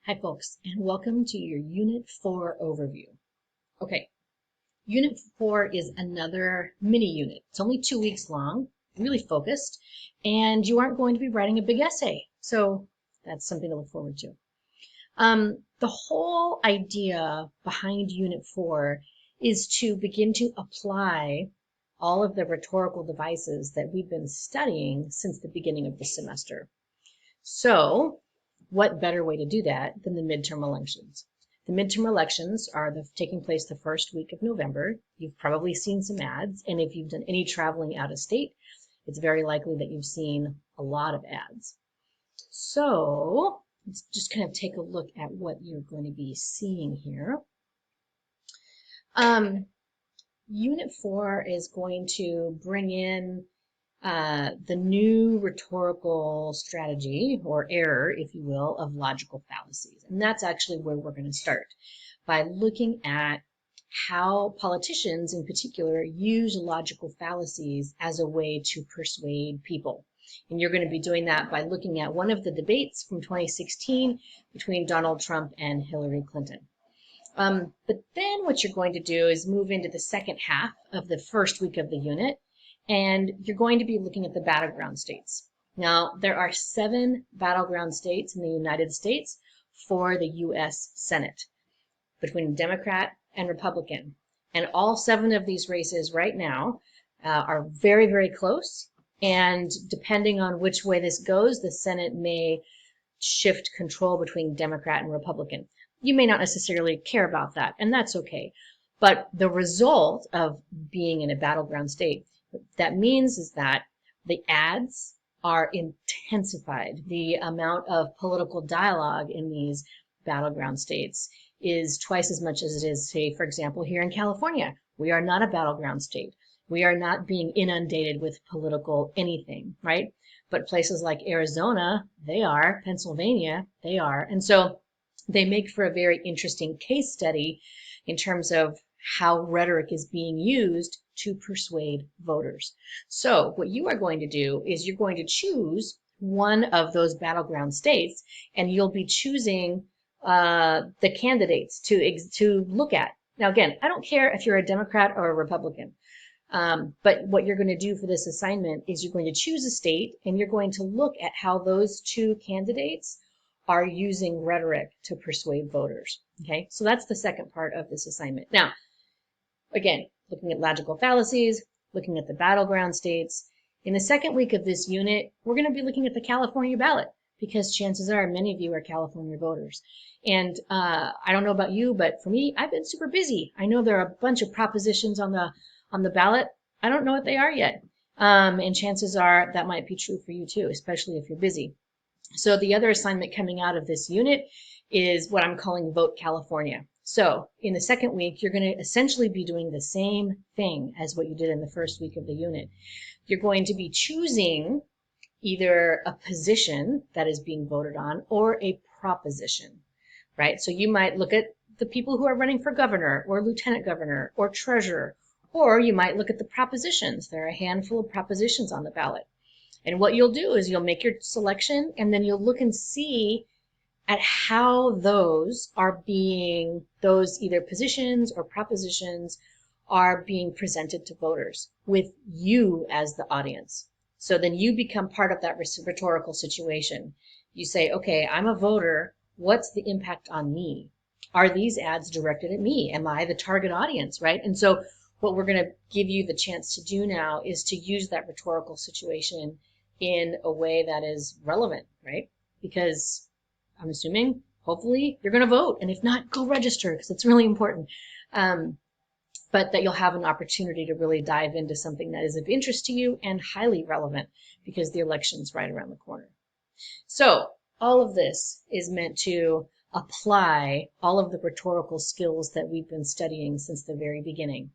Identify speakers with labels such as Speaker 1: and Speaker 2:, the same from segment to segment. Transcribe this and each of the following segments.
Speaker 1: Hi folks, and welcome to your Unit 4 overview. Okay, Unit 4 is another mini unit. It's only 2 weeks long, really focused, and you aren't going to be writing a big essay. So that's something to look forward to. The whole idea behind Unit 4 is to begin to apply all of the rhetorical devices that we've been studying since the beginning of the semester. So what better way to do that than the midterm elections? The midterm elections are taking place the first week of November. You've probably seen some ads, and if you've done any traveling out of state, it's very likely that you've seen a lot of ads. So let's just kind of take a look at what you're going to be seeing here. Unit 4 is going to bring in the new rhetorical strategy, or error, if you will, of logical fallacies. And that's actually where we're going to start, by looking at how politicians in particular use logical fallacies as a way to persuade people. And you're going to be doing that by looking at one of the debates from 2016 between Donald Trump and Hillary Clinton. But then what you're going to do is move into the second half of the first week of the unit, and you're going to be looking at the battleground states. Now, there are 7 battleground states in the United States for the U.S. Senate, between Democrat and Republican. And all 7 of these races right now are very, very close. And depending on which way this goes, the Senate may shift control between Democrat and Republican. You may not necessarily care about that, and that's okay. But the result of being in a battleground state, what that means is that the ads are intensified. The amount of political dialogue in these battleground states is twice as much as it is, say, for example, here in California. We are not a battleground state. We are not being inundated with political anything, right? But places like Arizona, they are. Pennsylvania, they are. And so they make for a very interesting case study in terms of how rhetoric is being used to persuade voters. So what you are going to do is you're going to choose one of those battleground states, and you'll be choosing the candidates to look at. Now, again, I don't care if you're a Democrat or a Republican. But what you're going to do for this assignment is you're going to choose a state, and you're going to look at how those 2 candidates are using rhetoric to persuade voters. Okay, so that's the second part of this assignment. Now, again, looking at logical fallacies, looking at the battleground states. In the second week of this unit, we're going to be looking at the California ballot, because chances are many of you are California voters. And I don't know about you, but for me, I've been super busy. I know there are a bunch of propositions on the ballot. I don't know what they are yet. And chances are that might be true for you too, especially if you're busy. So the other assignment coming out of this unit is what I'm calling Vote California. So in the second week, you're going to essentially be doing the same thing as what you did in the first week of the unit. You're going to be choosing either a position that is being voted on or a proposition, right? So you might look at the people who are running for governor or lieutenant governor or treasurer, or you might look at the propositions. There are a handful of propositions on the ballot. And what you'll do is you'll make your selection, and then you'll look and see at how those either positions or propositions are being presented to voters with you as the audience. So then you become part of that rhetorical situation. You say, okay, I'm a voter. What's the impact on me? Are these ads directed at me? Am I the target audience, right? And so what we're going to give you the chance to do now is to use that rhetorical situation in a way that is relevant, right? Because I'm assuming, hopefully, you're going to vote. And if not, go register, because it's really important. But that you'll have an opportunity to really dive into something that is of interest to you and highly relevant, because the election's right around the corner. So all of this is meant to apply all of the rhetorical skills that we've been studying since the very beginning,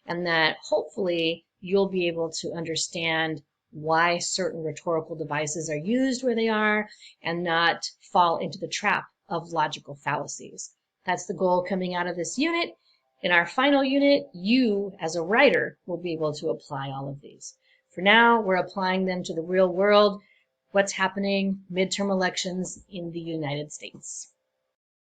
Speaker 1: and that hopefully you'll be able to understand why certain rhetorical devices are used where they are and not fall into the trap of logical fallacies. That's the goal coming out of this unit. In our final unit, you as a writer will be able to apply all of these. For now, we're applying them to the real world, what's happening, midterm elections in the United States.